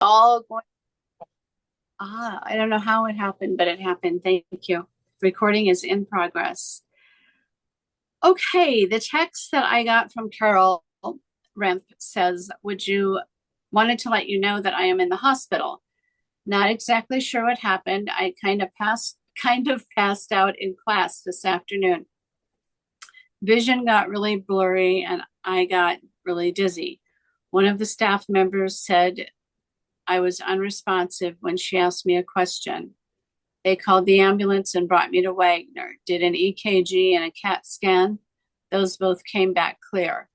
all going. I don't know how it happened, but it happened. Thank you. Recording is in progress. Okay, the text that I got from Carol Remp says, wanted to let you know that I am in the hospital. Not exactly sure what happened. I kind of passed out in class this afternoon. Vision got really blurry and I got really dizzy. One of the staff members said I was unresponsive when she asked me a question. They called the ambulance and brought me to Wagner, did an EKG and a CAT scan. Those both came back clear.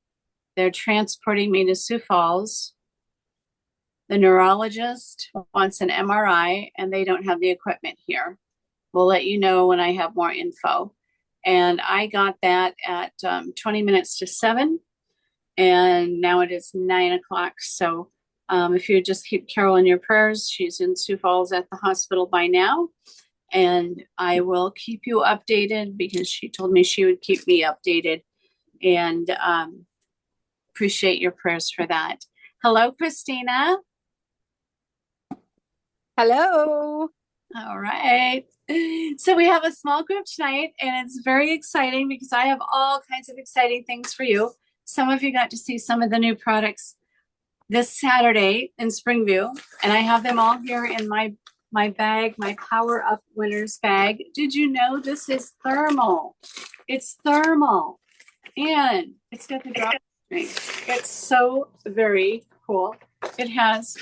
They're transporting me to Sioux Falls. The neurologist wants an MRI and they don't have the equipment here. We'll let you know when I have more info. And I got that at 20 minutes to 7. And now it is 9 o'clock. So if you just keep Carol in your prayers, she's in Sioux Falls at the hospital by now. And I will keep you updated because she told me she would keep me updated. And appreciate your prayers for that. Hello, Christina. Hello. All right. So we have a small group tonight, and it's very exciting because I have all kinds of exciting things for you. Some of you got to see some of the new products this Saturday in Springview, and I have them all here in my bag, my Power Up Winners bag. Did you know this is thermal? It's thermal, and it's got the drop string. It's so very cool. It has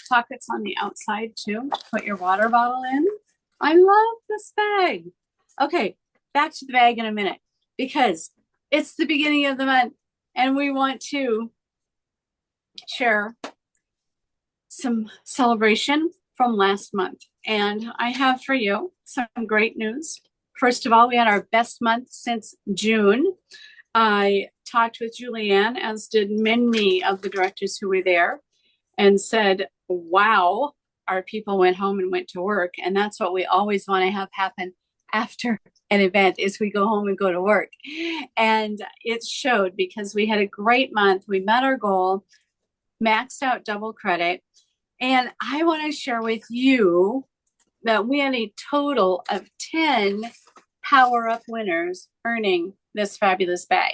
pockets on the outside too. Put your water bottle in. I love this bag. Okay, back to the bag in a minute because it's the beginning of the month and we want to share some celebration from last month. And I have for you some great news. First of all, we had our best month since June. I talked with Julianne, as did many of the directors who were there, and said, wow, our people went home and went to work. And that's what we always want to have happen after an event is we go home and go to work. And it showed because we had a great month. We met our goal, maxed out double credit. And I want to share with you that we had a total of 10 Power Up winners earning this fabulous bag.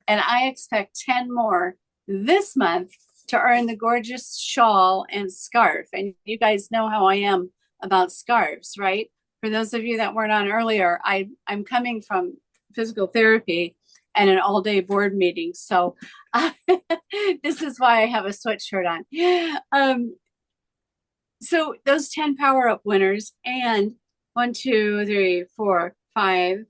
And I expect 10 more this month to earn the gorgeous shawl and scarf. And you guys know how I am about scarves, right? For those of you that weren't on earlier, I'm coming from physical therapy and an all-day board meeting. So this is why I have a sweatshirt on. So those 10 Power Up winners and 1, 2, 3, 4, 5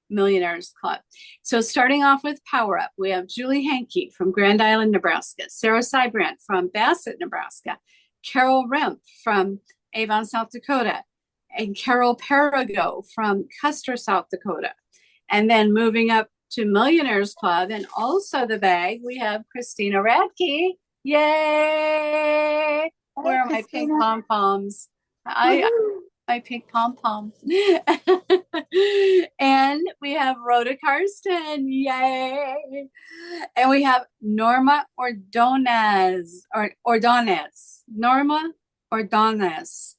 Millionaires Club. So starting off with Power Up, we have Julie Hankey from Grand Island, Nebraska, Sarah Sybrandt from Bassett, Nebraska, Carol Remp from Avon, South Dakota, and Carol Perigo from Custer, South Dakota. And then moving up to Millionaires Club and also the bag, we have Christina Radke. Yay! Where are my pink pom-poms? My pink pom-pom. And we have Rhoda Karsten. Yay! And we have Norma Ordonez. Norma Ordonez.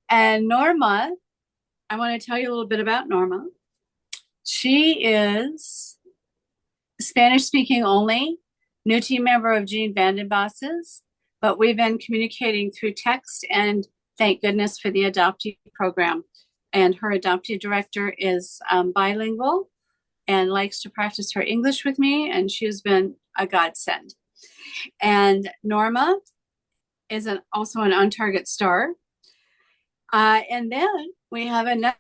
And Norma, I want to tell you a little bit about Norma. She is Spanish speaking only, new team member of Jean Vandenboss's, but we've been communicating through text, and thank goodness for the adoptee program. And her adoptee director is bilingual and likes to practice her English with me, and she has been a godsend. And Norma is also an on-target star. And then we have another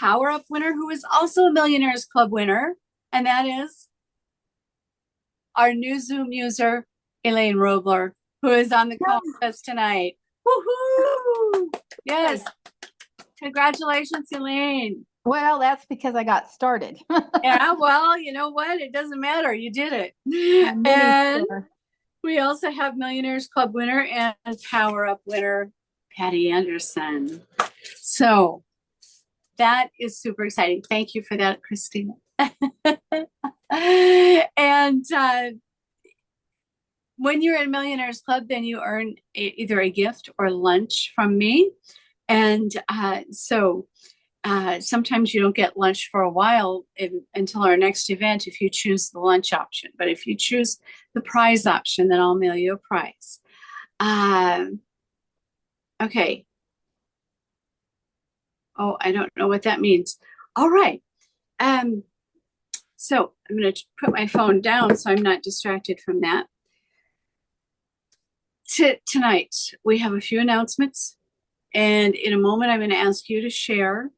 Power Up winner who is also a Millionaires Club winner, and that is our new Zoom user, Elaine Robler, who is on the call with us tonight. Woohoo! Yes. Congratulations, Elaine. Well, that's because I got started. Yeah, well, you know what? It doesn't matter. You did it. And we also have Millionaires Club winner and Power Up winner, Patty Andersen. So that is super exciting. Thank you for that, Christina. And when you're in Millionaires Club, then you earn either a gift or lunch from me. And sometimes you don't get lunch for a while until our next event if you choose the lunch option. But if you choose the prize option, then I'll mail you a prize. Okay. Oh, I don't know what that means. All right. So I'm going to put my phone down so I'm not distracted from that. Tonight, we have a few announcements. And in a moment, I'm going to ask you to share.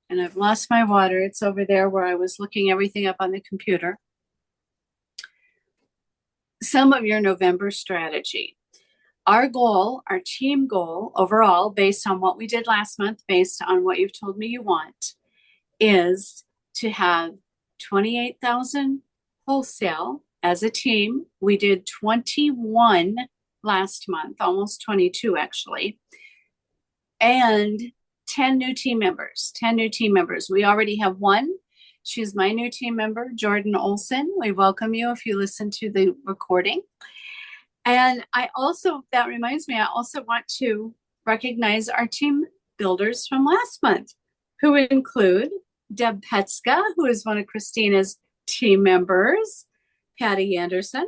And I've lost my water. It's over there where I was looking everything up on the computer. Some of your November strategy. Our goal, our team goal overall, based on what we did last month, based on what you've told me you want, is to have 28,000 wholesale as a team. We did 21 last month, almost 22 actually, and 10 new team members, 10 new team members. We already have one. She's my new team member, Jordan Olson. We welcome you if you listen to the recording. And that reminds me, I also want to recognize our team builders from last month, who include Deb Petska, who is one of Christina's team members, Patty Andersen,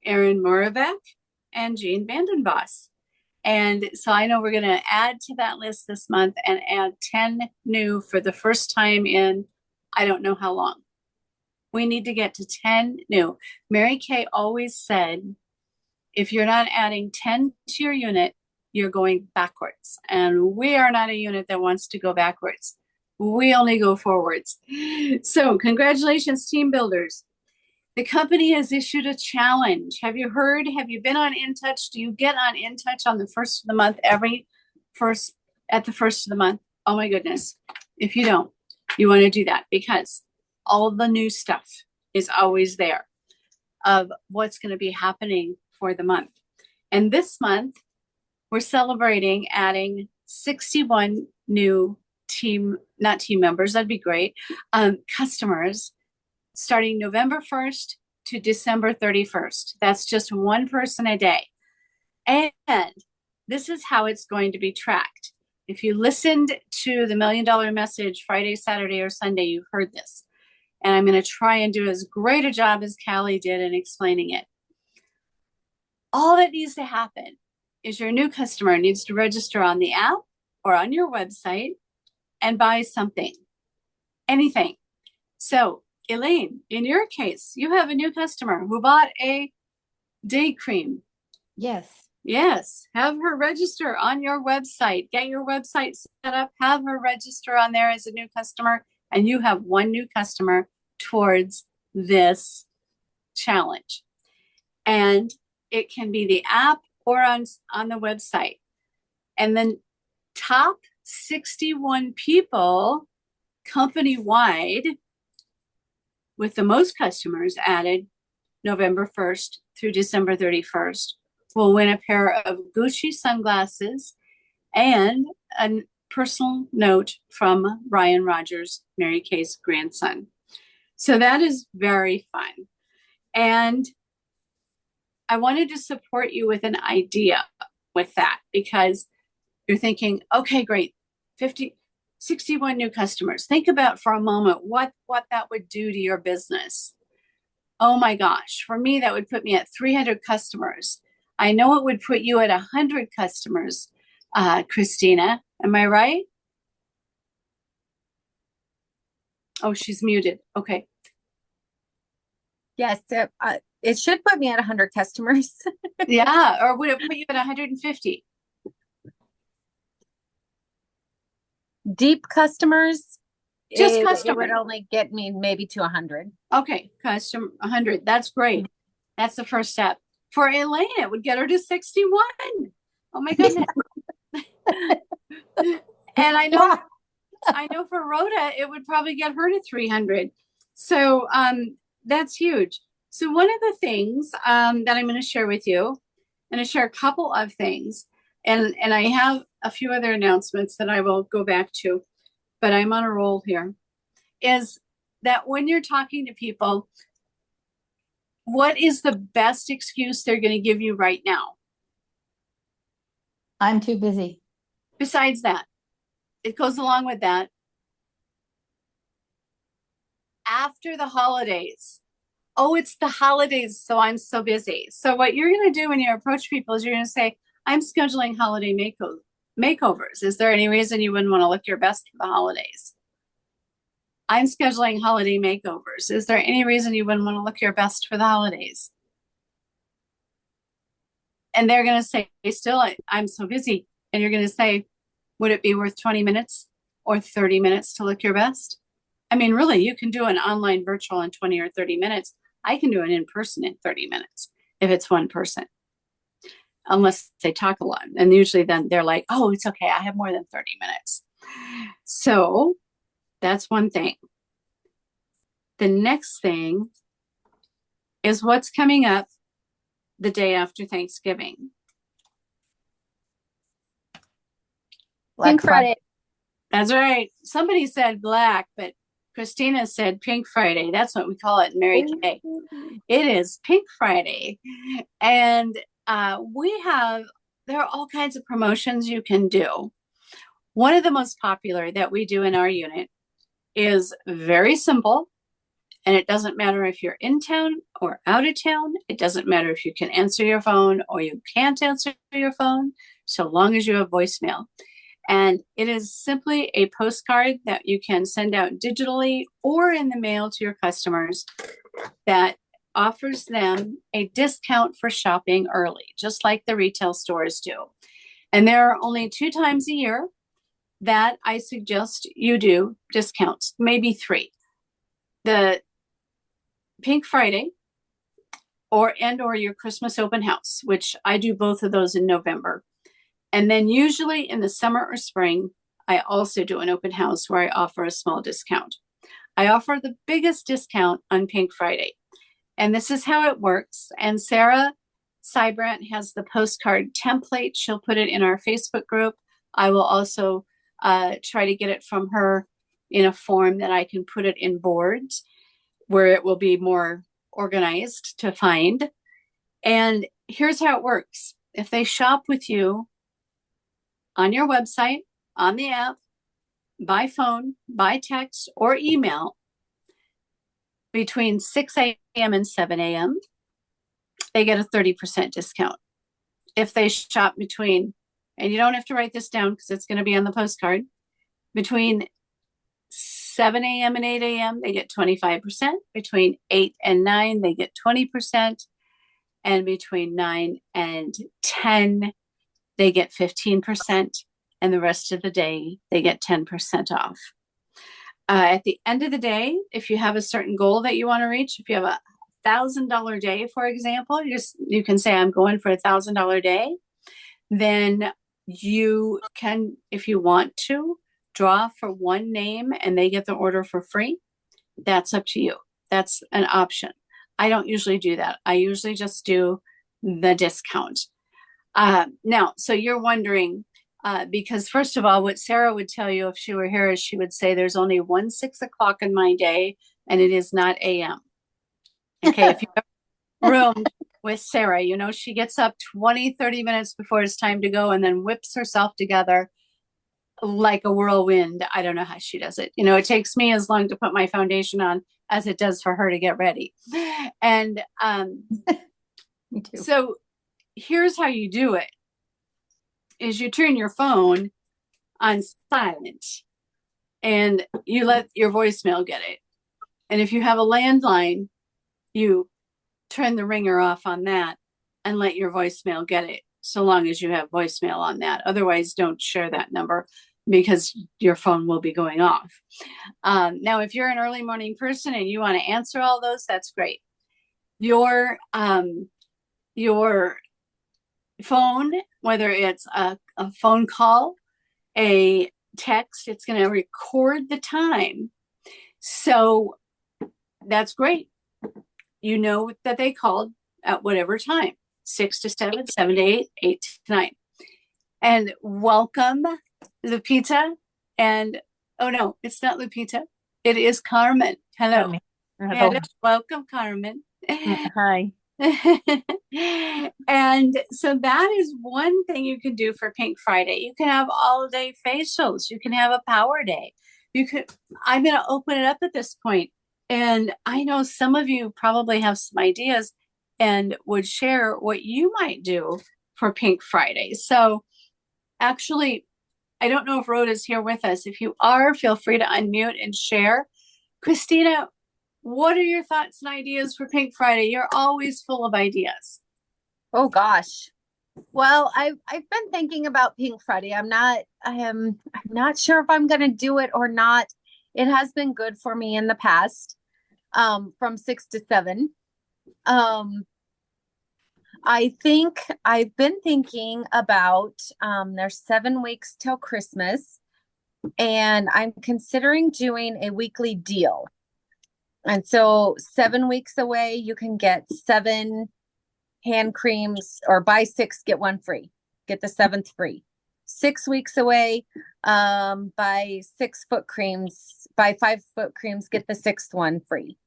Erin Moravec, and Jean Vandenboss. And so I know we're going to add to that list this month and add 10 new for the first time in I don't know how long. We need to get to 10 new. Mary Kay always said, if you're not adding 10 to your unit, you're going backwards. And we are not a unit that wants to go backwards. We only go forwards. So congratulations, team builders. The company has issued a challenge. Have you heard? Have you been on InTouch? Do you get on InTouch on the first of the month, at the first of the month? Oh my goodness. If you don't, you want to do that because all the new stuff is always there of what's going to be happening for the month. And this month, we're celebrating adding 61 new not team members, that'd be great, customers starting November 1st to December 31st. That's just one person a day. And this is how it's going to be tracked. If you listened to the $1 Million Message Friday, Saturday, or Sunday, you've heard this. And I'm going to try and do as great a job as Callie did in explaining it. All that needs to happen is your new customer needs to register on the app or on your website and buy something, anything. So Elaine, in your case, you have a new customer who bought a day cream. Yes. Yes. Have her register on your website. Get your website set up. Have her register on there as a new customer. And you have one new customer towards this challenge. And it can be the app or on the website. And then top 61 people company-wide with the most customers added November 1st through December 31st will win a pair of Gucci sunglasses and a personal note from Ryan Rogers, Mary Kay's grandson. So that is very fun. And I wanted to support you with an idea with that because you're thinking, okay, great, 61 new customers. Think about for a moment what that would do to your business. Oh my gosh, for me, that would put me at 300 customers. I know it would put you at 100 customers, Christina. Am I right? Oh, she's muted. Okay. Yes. It should put me at 100 customers. Yeah. Or would it put you at 150? Deep customers. Just It customers. would only get me maybe to 100. Okay. Customer 100. That's great. That's the first step. For Elaine, it would get her to 61. Oh my goodness. And I know for Rhoda, it would probably get her to 300. So that's huge. So one of the things that I'm going to share with you, I'm going to share a couple of things, and I have a few other announcements that I will go back to, but I'm on a roll here, is that when you're talking to people, what is the best excuse they're going to give you right now? I'm too busy. Besides that, it goes along with that. After the holidays, oh, it's the holidays, so I'm so busy. So what you're going to do when you approach people is you're going to say, I'm scheduling holiday makeovers. Is there any reason you wouldn't want to look your best for the holidays? I'm scheduling holiday makeovers. Is there any reason you wouldn't want to look your best for the holidays? And they're going to say, still, I'm so busy. And you're going to say, would it be worth 20 minutes or 30 minutes to look your best? I mean, really, you can do an online virtual in 20 or 30 minutes. I can do an in-person in 30 minutes if it's one person, unless they talk a lot. And usually then they're like, oh, it's okay. I have more than 30 minutes. So that's one thing. The next thing is what's coming up the day after Thanksgiving. Pink Friday. That's right. Somebody said black, but Christina said Pink Friday. That's what we call it in Mary Kay. It is Pink Friday. And there are all kinds of promotions you can do. One of the most popular that we do in our unit is very simple. And it doesn't matter if you're in town or out of town. It doesn't matter if you can answer your phone or you can't answer your phone, so long as you have voicemail. And it is simply a postcard that you can send out digitally or in the mail to your customers that offers them a discount for shopping early, just like the retail stores do. And there are only 2 times a year that I suggest you do discounts, maybe 3. The Pink Friday or your Christmas open house, which I do both of those in November. And then usually in the summer or spring, I also do an open house where I offer a small discount. I offer the biggest discount on Pink Friday. And this is how it works. And Sarah Sybrandt has the postcard template. She'll put it in our Facebook group. I will also try to get it from her in a form that I can put it in boards where it will be more organized to find. And here's how it works. If they shop with you on your website, on the app, by phone, by text, or email between 6 a.m. and 7 a.m., they get a 30% discount. If they shop between, and you don't have to write this down because it's going to be on the postcard, between 7 a.m. and 8 a.m., they get 25%. Between 8 and 9, they get 20%. And between 9 and 10, they get 15%. And the rest of the day, they get 10% off. At the end of the day, if you have a certain goal that you want to reach, if you have a $1,000 day, for example, you can say, I'm going for $1,000 day. Then you can, if you want to, draw for one name and they get the order for free. That's up to you. That's an option. I don't usually do that. I usually just do the discount. Now, so you're wondering, because first of all, what Sarah would tell you if she were here is she would say there's only one 6 o'clock in my day and it is not AM. Okay, if you have room with Sarah, you know, she gets up 20, 30 minutes before it's time to go and then whips herself together like a whirlwind. I don't know how she does it. You know, it takes me as long to put my foundation on as it does for her to get ready. And Me too. so here's how you do it is you turn your phone on silent and you let your voicemail get it. And if you have a landline, you turn the ringer off on that and let your voicemail get it, so long as you have voicemail on that. Otherwise, don't share that number because your phone will be going off. Now, if you're an early morning person and you want to answer all those, that's great. Your phone, whether it's a phone call, a text, it's going to record the time. So that's great. You know that they called at whatever time, 6 to 7, 7 to 8, 8 to 9. And welcome, Lupita. And oh no, it's not Lupita. It is Carmen. Hello. Hello. Hello. Welcome, Carmen. Hi. And so that is one thing you can do for Pink Friday. You can have all day facials. You can have a power day. You could, I'm going to open it up at this point. And I know some of you probably have some ideas and would share what you might do for Pink Friday. So actually, I don't know if Rhoda's here with us. If you are, feel free to unmute and share. Christina, what are your thoughts and ideas for Pink Friday? You're always full of ideas. Oh gosh. Well, I've been thinking about Pink Friday. I'm not sure if I'm gonna do it or not. It has been good for me in the past, from 6 to 7. Um, I think I've been thinking about there's 7 weeks till Christmas, and I'm considering doing a weekly deal. And so 7 weeks away, you can get 7 hand creams, or buy 6, get 1 free. Get the 7th free. 6 weeks away, buy 6 foot creams, buy 5 foot creams, get the 6th one free.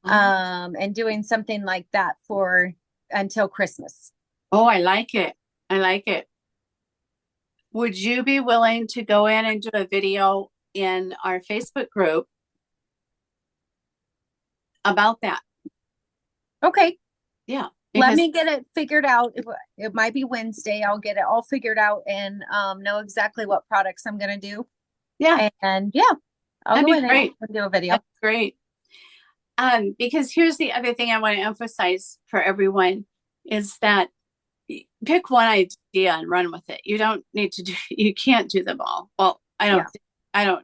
And doing something like that for until Christmas. Oh, I like it. I like it. Would you be willing to go in and do a video in our Facebook group about that? Okay. Yeah. Let me get it figured out. It might be Wednesday. I'll get it all figured out and know exactly what products I'm going to do. Yeah. And yeah, I'll That'd go be in great. and do a video. That's great. Because here's the other thing I want to emphasize for everyone is that pick one idea and run with it. You don't need to do, you can't do them all. Well,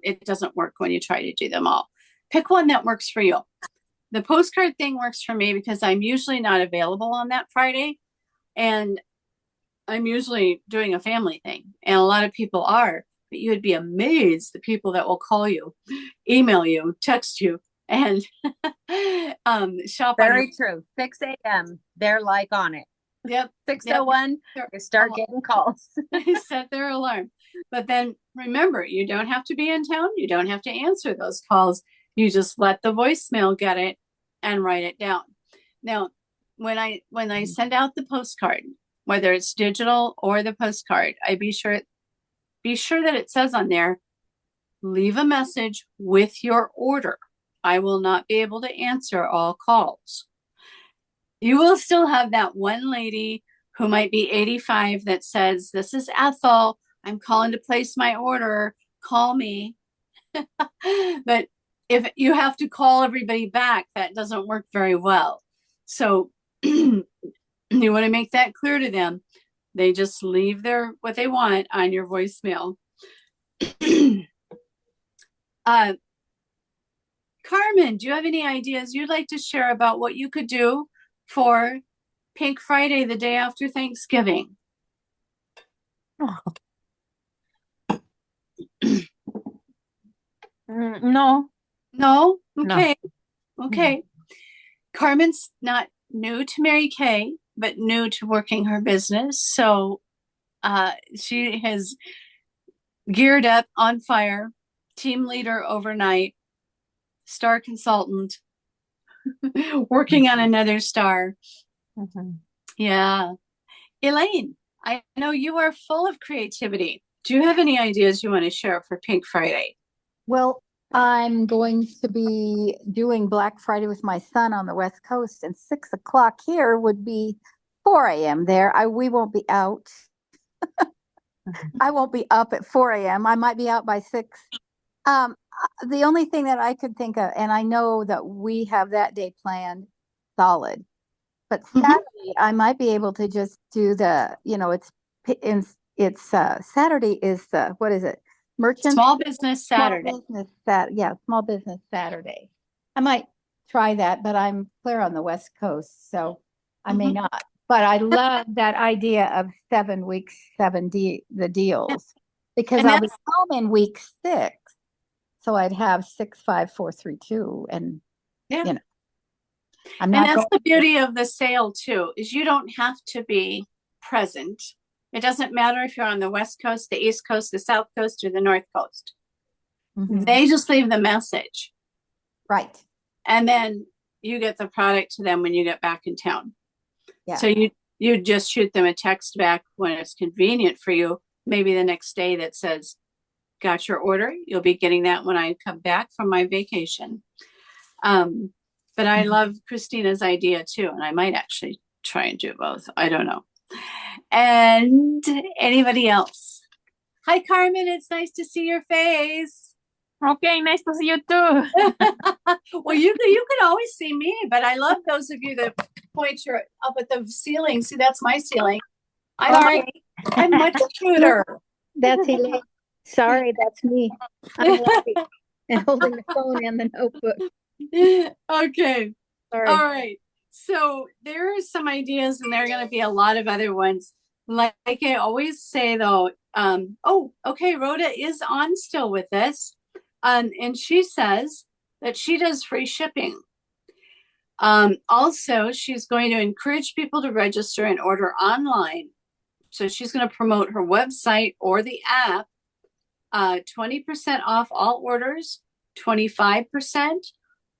it doesn't work when you try to do them all. Pick one that works for you. The postcard thing works for me because I'm usually not available on that Friday, and I'm usually doing a family thing, and a lot of people are, but you would be amazed the people that will call you, email you, text you, and shop on Very true. 6 a.m. They're like on it. Yep. 6:01, you start getting calls. Set their alarm. But then remember, you don't have to be in town. You don't have to answer those calls. You just let the voicemail get it and write it down. Now, when I send out the postcard, whether it's digital or the postcard, I be sure that it says on there, leave a message with your order. I will not be able to answer all calls. You will still have that one lady who might be 85 that says, this is Ethel. I'm calling to place my order. Call me. But if you have to call everybody back, that doesn't work very well. So you want to make that clear to them. They just leave what they want on your voicemail. Carmen, do you have any ideas you'd like to share about what you could do for Pink Friday, the day after Thanksgiving? No. No? Okay. No. Okay. Carmen's not new to Mary Kay, but new to working her business. So she has geared up, on fire, team leader overnight, star consultant, working on another star. Yeah. Elaine, I know you are full of creativity. Do you have any ideas you want to share for Pink Friday? Well, I'm going to be doing Black Friday with my son on the West Coast, and 6 o'clock here would be 4 a.m. there. We won't be out. I won't be up at 4 a.m. I might be out by 6. The only thing that I could think of, and I know that we have that day planned solid, but Saturday I might be able to just do Saturday is what is it? Small Business Saturday. Small Business Saturday. I might try that, but I'm clear on the West Coast, so I may not. But I love that idea of 7 weeks, the deals, because I'll be home in week 6, so I'd have 6, 5, 4, 3, 2, and I'm not. And that's the beauty of the sale too, is you don't have to be present. It doesn't matter if you're on the West Coast, the East Coast, the South Coast, or the North Coast. They just leave the message. Right. And then you get the product to them when you get back in town. Yeah. So you just shoot them a text back when it's convenient for you, maybe the next day, that says, got your order. You'll be getting that when I come back from my vacation. But I love Christina's idea too, and I might actually try and do both. I don't know. And anybody else? Hi, Carmen. It's nice to see your face. Okay, nice to see you too. Well, you can always see me, but I love those of you that point your up at the ceiling. See, that's my ceiling. I'm much cuter. That's Elaine. Sorry, that's me. I'm laughing and holding the phone and the notebook. Okay. Sorry. All right. So there are some ideas, and there are going to be a lot of other ones. Like I always say, though, oh, okay, Rhoda is on still with us. And she says that she does free shipping. Also, she's going to encourage people to register and order online. So she's going to promote her website or the app. 20% off all orders, 25%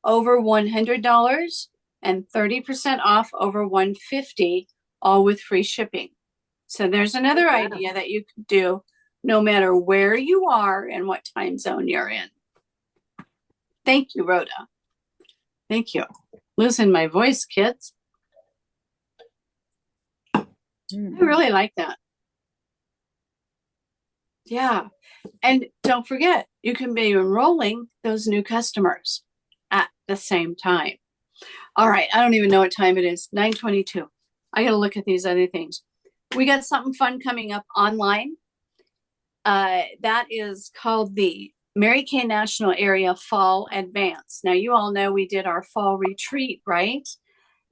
over $100, and 30% off over $150, all with free shipping. So there's another idea that you could do no matter where you are and what time zone you're in. Thank you, Rhoda. Thank you. Losing my voice, kids. I really like that. Yeah. And don't forget, you can be enrolling those new customers at the same time. All right. I don't even know what time it is. 9:22. I got to look at these other things. We got something fun coming up online. That is called the Mary Kay National Area Fall Advance. Now, you all know we did our fall retreat, right?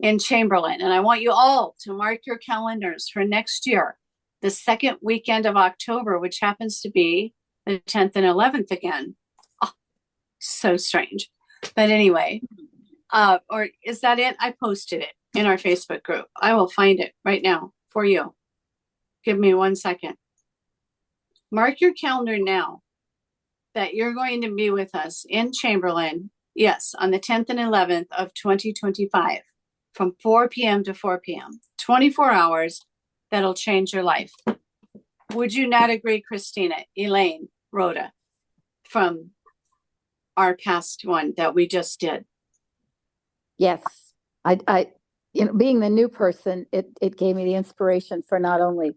In Chamberlain. And I want you all to mark your calendars for next year, the second weekend of October, which happens to be the 10th and 11th again. Oh, so strange. But anyway, or is that it? I posted it in our Facebook group. I will find it right now for you. Give me 1 second. Mark your calendar now that you're going to be with us in Chamberlain. Yes, on the 10th and 11th of 2025 from 4 p.m. to 4 p.m. 24 hours. That'll change your life. Would you not agree, Christina, Elaine, Rhoda, from our past one that we just did? Yes. I being the new person, it gave me the inspiration for not only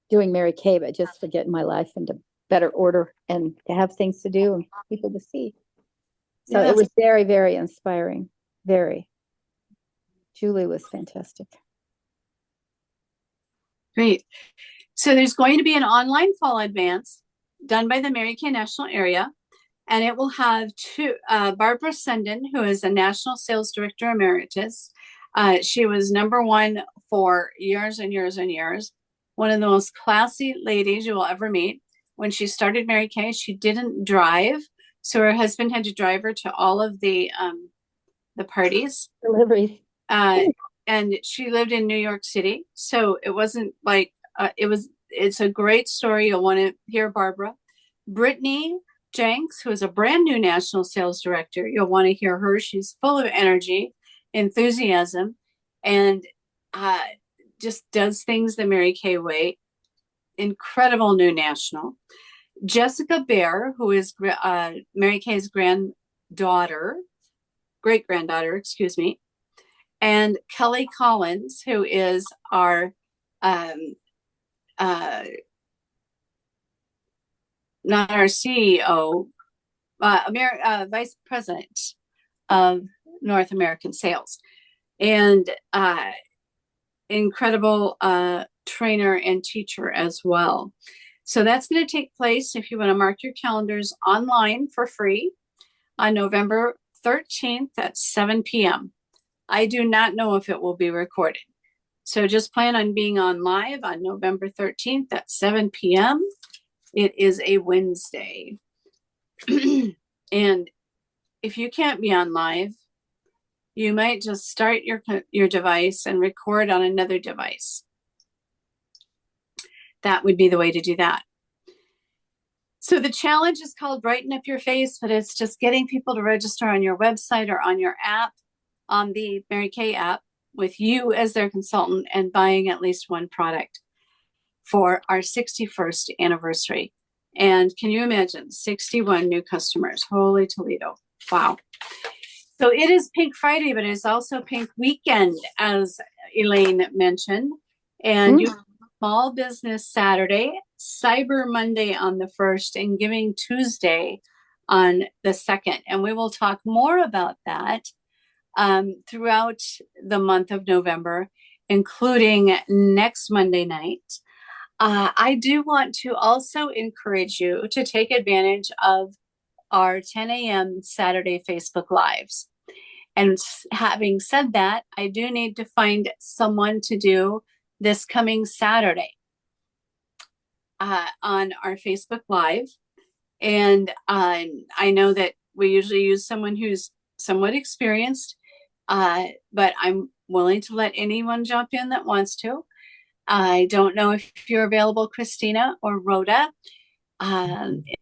doing Mary Kay, but just for getting my life into better order and to have things to do and people to see. So Yes. It was very, very inspiring. Very. Julie was fantastic. Great. So there's going to be an online fall advance done by the Mary Kay National Area, and it will have Barbara Sundin, who is a National Sales Director Emeritus. She was #1 for years and years and years. One of the most classy ladies you will ever meet. When she started Mary Kay, she didn't drive, so her husband had to drive her to all of the parties. Deliveries. And she lived in New York City, so it wasn't like it's a great story. You'll want to hear Barbara. Brittany Jenks, who is a brand new national sales director, you'll want to hear her. She's full of energy, enthusiasm, and just does things the Mary Kay way. Incredible new national. Jessica Bear, who is Mary Kay's great granddaughter, excuse me. And Kelly Collins, who is our not our CEO, Vice President of North American Sales, and incredible trainer and teacher as well. So that's going to take place, if you want to mark your calendars, online for free on November 13th at 7 p.m. I do not know if it will be recorded. So just plan on being on live on November 13th at 7 p.m. It is a Wednesday. And if you can't be on live, you might just start your device and record on another device. That would be the way to do that. So the challenge is called Brighten Up Your Face, but it's just getting people to register on your website or on your app. on the Mary Kay app with you as their consultant and buying at least one product for our 61st anniversary. And can you imagine 61 new customers? Holy Toledo. Wow. So it is Pink Friday, but it's also Pink Weekend, as Elaine mentioned. And you have Small Business Saturday, Cyber Monday on the 1st, and Giving Tuesday on the 2nd. And we will talk more about that throughout the month of November, including next Monday night. I do want to also encourage you to take advantage of our 10 a.m. Saturday Facebook Lives. And having said that, I do need to find someone to do this coming Saturday on our Facebook Live. And I know that we usually use someone who's somewhat experienced, but I'm willing to let anyone jump in that wants to. I don't know if you're available, Christina or Rhoda.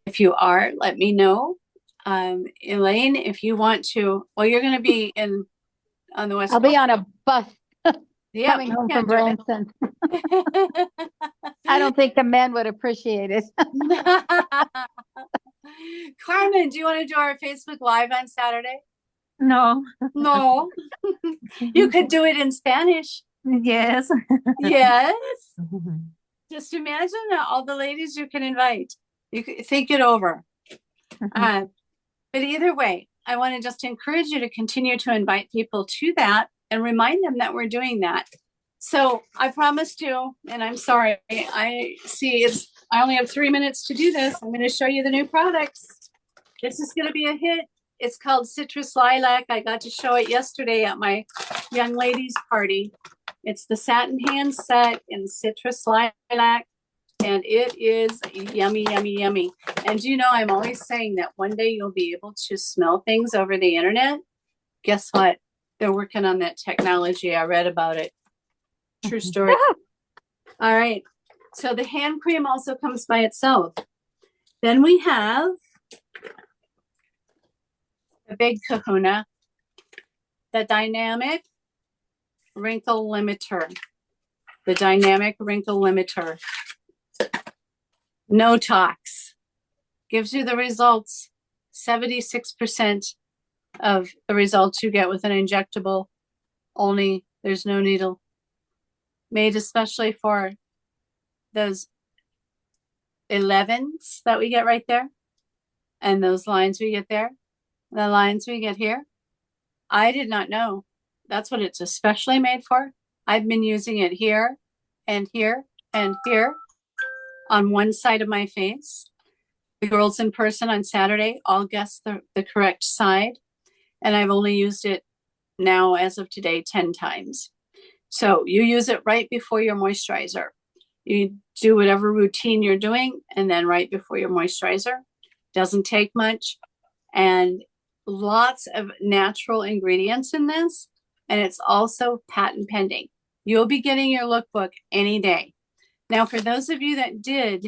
If you are, let me know. Elaine, if you want to, well, you're going to be on the West I'll Coast. be on a bus Yeah, coming home from Branson. I don't think the men would appreciate it. Carmen, do you want to do our Facebook Live on Saturday? No. No. You could do it in Spanish. Yes. Yes. Just imagine all the ladies you can invite. You could think it over. But either way, I want to just encourage you to continue to invite people to that and remind them that we're doing that. So I promised you, and I'm sorry, I only have 3 minutes to do this. I'm going to show you the new products. This is going to be a hit. It's called Citrus Lilac. I got to show it yesterday at my young ladies party. It's the satin hand set in Citrus Lilac, and it is yummy, yummy, yummy. And you know, I'm always saying that one day you'll be able to smell things over the internet. Guess what? They're working on that technology. I read about it. True story. All right. So the hand cream also comes by itself. Then we have the big kahuna, the dynamic wrinkle limiter. The dynamic wrinkle limiter. No tox. Gives you the results. 76% of the results you get with an injectable. Only there's no needle. Made especially for those 11s that we get right there. And those lines we get there. The lines we get here. I did not know. That's what it's especially made for. I've been using it here and here and here on one side of my face. The girls in person on Saturday all guessed the correct side. And I've only used it now, as of today, 10 times. So you use it right before your moisturizer. You do whatever routine you're doing, and then right before your moisturizer. Doesn't take much. And lots of natural ingredients in this. And it's also patent pending. You'll be getting your lookbook any day. Now, for those of you that did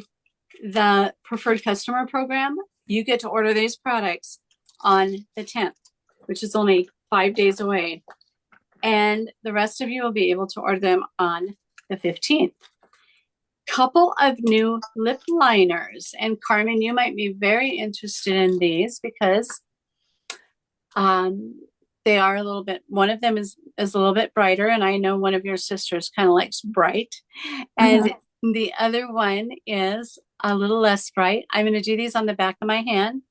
the preferred customer program, you get to order these products on the 10th, which is only 5 days away. And the rest of you will be able to order them on the 15th. Couple of new lip liners. And Carmen, you might be very interested in these because they are a little bit, one of them is a little bit brighter, and I know one of your sisters kind of likes bright. And the other one is a little less bright. I'm going to do these on the back of my hand.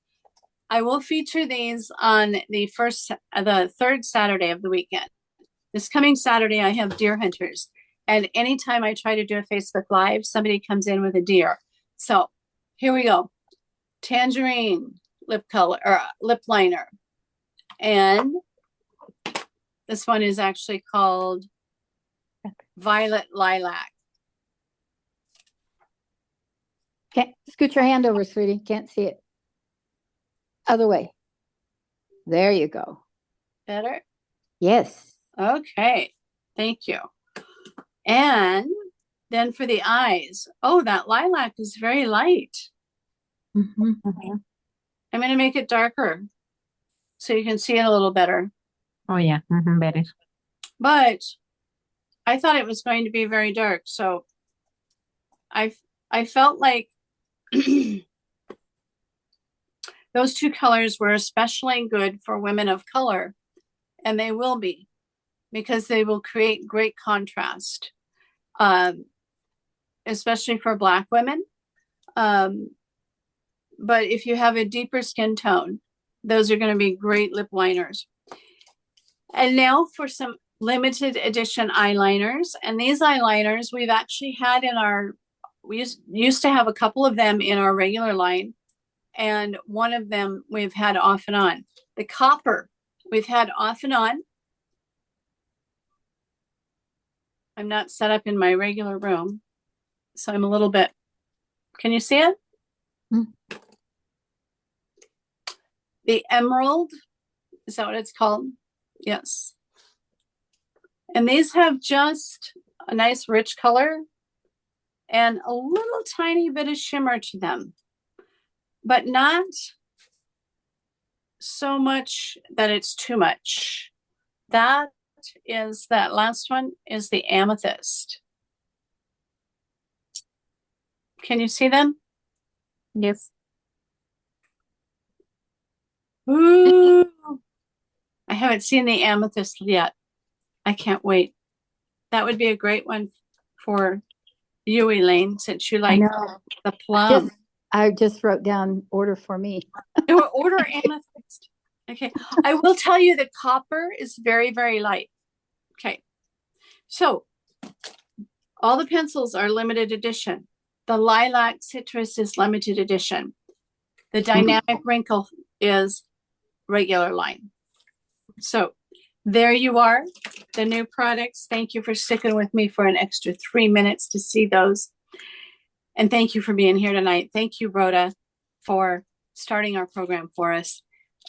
I will feature these on the third Saturday of the weekend. This coming Saturday, I have deer hunters. And anytime I try to do a Facebook Live, somebody comes in with a deer. So here we go. Tangerine lip color or lip liner. And this one is actually called Violet Lilac. Can't scoot your hand over, sweetie. Can't see it. Other way. There you go. Better? Yes. Okay. Thank you. And then for the eyes. Oh, that lilac is very light. I'm going to make it darker so you can see it a little better. Oh yeah, better. but I thought it was going to be very dark. So I felt like those two colors were especially good for women of color, and they will be because they will create great contrast, especially for Black women. But if you have a deeper skin tone, those are going to be great lip liners. And now for some limited edition eyeliners. And these eyeliners we've actually had in our, we used to have a couple of them in our regular line. And one of them we've had off and on. The copper we've had off and on. I'm not set up in my regular room, so I'm a little bit, can you see it? Mm. The emerald, is that what it's called? Yes. And these have just a nice rich color and a little tiny bit of shimmer to them, but not so much that it's too much. That last one is the amethyst. Can you see them? Yes. Ooh, I haven't seen the amethyst yet. I can't wait. That would be a great one for you, Elaine, since you like the plum. I just wrote down order for me. Order amethyst. Okay. I will tell you the copper is very, very light. Okay. So all the pencils are limited edition. The lilac citrus is limited edition. The dynamic wrinkle is regular line. So there you are, the new products. Thank you for sticking with me for an extra 3 minutes to see those. And thank you for being here tonight. Thank you, Rhoda, for starting our program for us.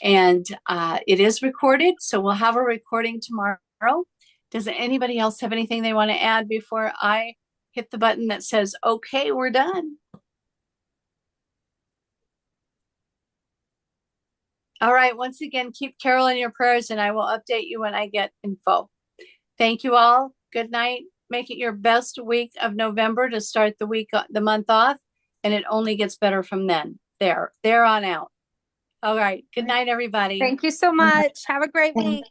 And it is recorded, so we'll have a recording tomorrow. Does anybody else have anything they want to add before I hit the button that says, okay, we're done? All right, once again, keep Carol in your prayers and I will update you when I get info. Thank you all. Good night. Make it your best week of November to start the month off, and it only gets better from then. There on out. All right. Good night, everybody. Thank you so much. Have a great week.